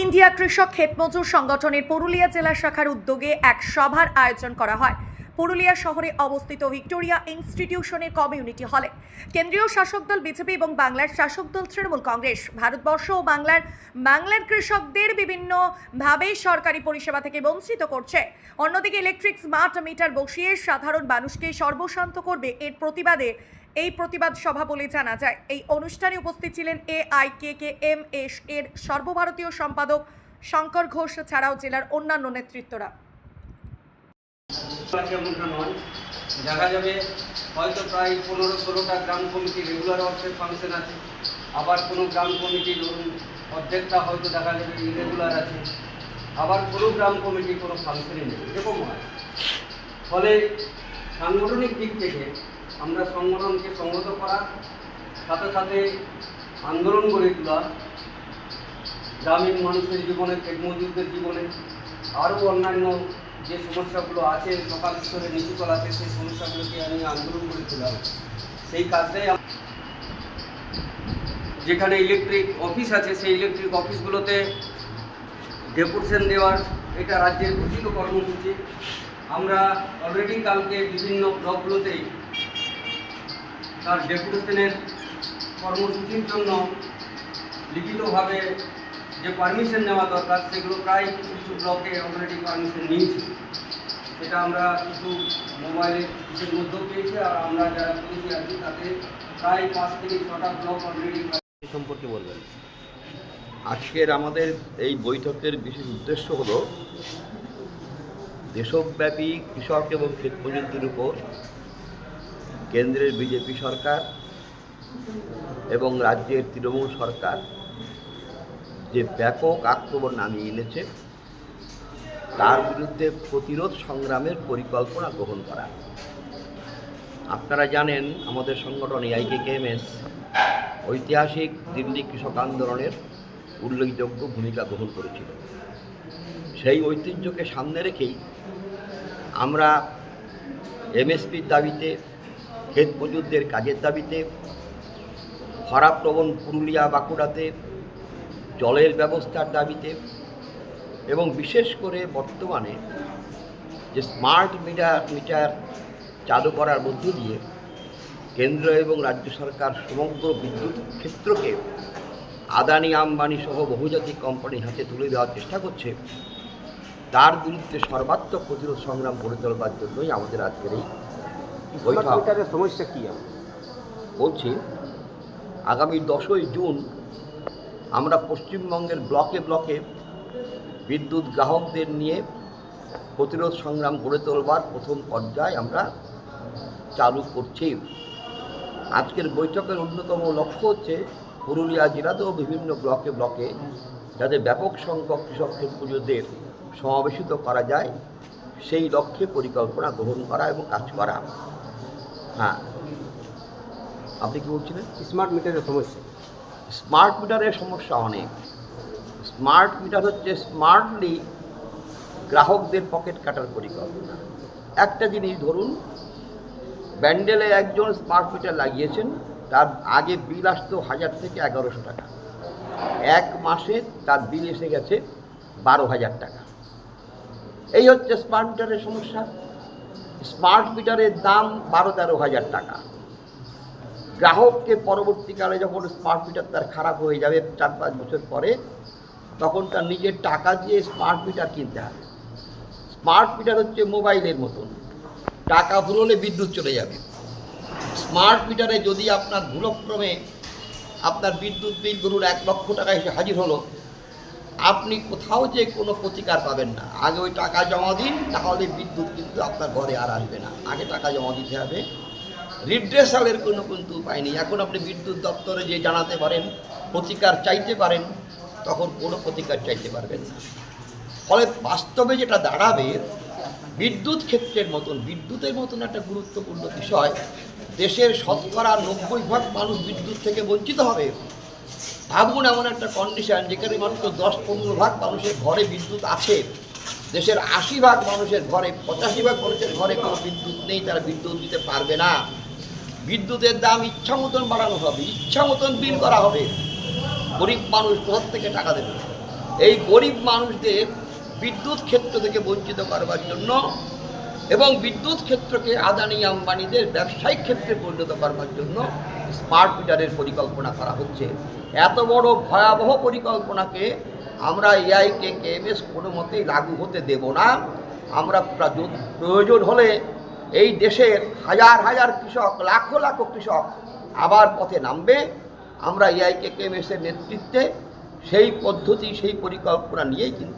India কৃষক ক্ষেতমজুর সংগঠনের পুরুলিয়া জেলা শাখার উদ্যোগে এক সভার আয়োজন করা হয় পুরুলিয়া শহরে অবস্থিত ভিক্টোরিয়া ইনস্টিটিউশনের কমিউনিটি হলে। কেন্দ্রীয় শাসক দল বিজেপি এবং বাংলার শাসক দল তৃণমূল কংগ্রেস ভারতবর্ষ ও বাংলার কৃষকদের বিভিন্নভাবে সরকারি পরিষেবা থেকে বঞ্চিত করছে। অন্যদিকে ইলেকট্রিক স্মার্ট মিটার বসিয়ে সাধারণ মানুষকে সর্বশান্ত করবে এর প্রতিবাদে এই প্রতিবাদ সভা বলে জানা যায়। এই অনুষ্ঠানে উপস্থিত ছিলেন AIKKMS এর সর্বভারতীয় সম্পাদক শঙ্কর ঘোষ ছাড়াও জেলার অন্যান্য নেতৃত্বরা। দেখা যাবে হয়তো প্রায় 15-16টা গ্রাম কমিটি রেগুলার অর্থের ফাংশন আছে, আবার কোনো গ্রাম কমিটি ধরুন অর্ধেকটা হয়তো দেখা যাবে ইরেগুলার আছে, আবার কোনো গ্রাম কমিটি কোনো ফাংশনই নেই, এরকম হয়। ফলে সাংগঠনিক দিক থেকে আমরা সংগঠনকে সংহত করা, সাথে সাথে আন্দোলন গড়ে তোলা, গ্রামীণ মানুষের জীবনে, ক্ষেতমজুরদের জীবনে আরও অন্যান্য যে সমস্যাগুলো আছে লোকাল স্তরে নিচু তলাতে, সেই সমস্যাগুলোকে আমি আন্দোলন করে তোলা, সেই কাজটাই যেখানে ইলেকট্রিক অফিস আছে সেই ইলেকট্রিক অফিসগুলোতে ডেপুটেশন দেওয়ার এটা রাজ্যের ঘোষিত কর্মসূচি। আমরা অলরেডি কালকে বিভিন্ন ব্লকগুলোতেই তার ডেপুটেশনের কর্মসূচির জন্য লিখিতভাবে যে পারমিশন নেওয়া দরকার সেগুলো প্রায় কিছু কিছু ব্লকে অলরেডি পারমিশন নিয়েছি। সেটা আমরা কিছু মোবাইলের কিছুর মধ্যেও পেয়েছি, আর আমরা যারা পেয়েছি আছি তাতে প্রায় 5 থেকে 6টা ব্লক অলরেডি সম্পর্কে বলবেন। আজকের আমাদের এই বৈঠকের বিশেষ উদ্দেশ্য হলো দেশব্যাপী কৃষক এবং ক্ষেতমজুরদের উপর কেন্দ্রের বিজেপি সরকার এবং রাজ্যের তৃণমূল সরকার যে ব্যাপক আক্রমণ নামিয়ে এনেছে তার বিরুদ্ধে প্রতিরোধ সংগ্রামের পরিকল্পনা গ্রহণ করা। আপনারা জানেন আমাদের সংগঠন AIKKMS ঐতিহাসিক দিল্লি কৃষক আন্দোলনের উল্লেখযোগ্য ভূমিকা গ্রহণ করেছিল। সেই ঐতিহ্যকে সামনে রেখেই আমরা MSPর দাবিতে, ক্ষেতমজুরদের কাজের দাবিতে, খরাপ্রবণ পুরুলিয়া বাঁকুড়াতে জলের ব্যবস্থার দাবিতে এবং বিশেষ করে বর্তমানে যে স্মার্ট মিটার চালু করার মধ্য দিয়ে কেন্দ্র এবং রাজ্য সরকার সমগ্র বিদ্যুৎ ক্ষেত্রকে আদানি আম্বানি সহ বহুজাতিক কোম্পানির হাতে তুলে দেওয়ার চেষ্টা করছে, তার বিরুদ্ধে সর্বাত্মক প্রতিরোধ সংগ্রাম গড়ে তোলবার জন্যই আমাদের আজকের এই বৈঠকের সমস্যা কী বলছি। আগামী 10ই জুন আমরা পশ্চিমবঙ্গের ব্লকে ব্লকে বিদ্যুৎ গ্রাহকদের নিয়ে প্রতিরোধ সংগ্রাম গড়ে তোলবার প্রথম পর্যায়ে আমরা চালু করছি। আজকের বৈঠকের অন্যতম লক্ষ্য হচ্ছে পুরুলিয়া জেলাতেও বিভিন্ন ব্লকে ব্লকে যাতে ব্যাপক সংখ্যক কৃষক ক্ষেতমজুরদের সমাবেশিত করা যায় সেই লক্ষ্যে পরিকল্পনা গ্রহণ করা এবং কাজ করা। হ্যাঁ, আপনি কি বলছিলেন? স্মার্ট মিটারের সমস্যা। স্মার্ট মিটারের সমস্যা অনেক। স্মার্ট মিটার হচ্ছে স্মার্টলি গ্রাহকদের পকেট কাটার পরিকল্পনা। একটা জিনিস ধরুন, ব্যান্ডেলে একজন স্মার্ট মিটার লাগিয়েছেন, তার আগে বিল আসতো 1000 থেকে 1100 টাকা, এক মাসে তার বিল এসে গেছে 12,000 টাকা। এই হচ্ছে স্মার্ট মিটারের সমস্যা। স্মার্ট মিটারের দাম 12-13 হাজার টাকা। গ্রাহককে পরবর্তীকালে যখন স্মার্ট মিটার তার খারাপ হয়ে যাবে 4-5 বছর পরে, তখন তার নিজের টাকা দিয়ে স্মার্ট মিটার কিনতে হবে। স্মার্ট মিটার হচ্ছে মোবাইলের মতন, টাকা ফুরোলে বিদ্যুৎ চলে যাবে। স্মার্ট মিটারে যদি আপনার ভুলক্রমে আপনার বিদ্যুৎ বিল ধরুন 1 লক্ষ টাকা এসে হাজির হলো, আপনি কোথাও যে কোনো প্রতিকার পাবেন না। আগে ওই টাকা জমা দিন, তাহলে বিদ্যুৎ কিন্তু আপনার ঘরে আর আসবে না। আগে টাকা জমা দিতে হবে। রিড্রেসালের কোনো কিন্তু উপায় নেই। এখন আপনি বিদ্যুৎ দপ্তরে যে জানাতে পারেন, প্রতিকার চাইতে পারেন, তখন কোনো প্রতিকার চাইতে পারবেন না। ফলে বাস্তবে যেটা দাঁড়াবে, বিদ্যুৎ ক্ষেত্রের মতন, বিদ্যুতের মতন একটা গুরুত্বপূর্ণ বিষয়, দেশের 90% মানুষ বিদ্যুৎ থেকে বঞ্চিত হবে। ভাবুন এমন একটা কন্ডিশন যেখানে মাত্র 10-15% মানুষের ঘরে বিদ্যুৎ আছে, দেশের 80% মানুষের ঘরে, 85% মানুষের ঘরে কোনো বিদ্যুৎ নেই, তারা বিদ্যুৎ দিতে পারবে না। বিদ্যুতের দাম ইচ্ছা মতন বাড়ানো হবে, ইচ্ছা মতন বিল করা হবে। গরিব মানুষ কোথা থেকে টাকা দেবে? এই গরিব মানুষদের বিদ্যুৎ ক্ষেত্র থেকে বঞ্চিত করবার জন্য এবং বিদ্যুৎ ক্ষেত্রকে আদানি আম্বানিদের ব্যবসায়িক ক্ষেত্রে পরিণত করবার জন্য স্মার্ট মিটারের পরিকল্পনা করা হচ্ছে। এত বড় ভয়াবহ পরিকল্পনাকে আমরা AIKKMS কোনো মতেই লাগু হতে দেব না। আমরা প্রয়োজন হলে এই দেশের হাজার হাজার কৃষক, লাখো লাখো কৃষক আবার পথে নামবে। আমরা AIKKMS এর নেতৃত্বে সেই পদ্ধতি, সেই পরিকল্পনা নিয়েই কিন্তু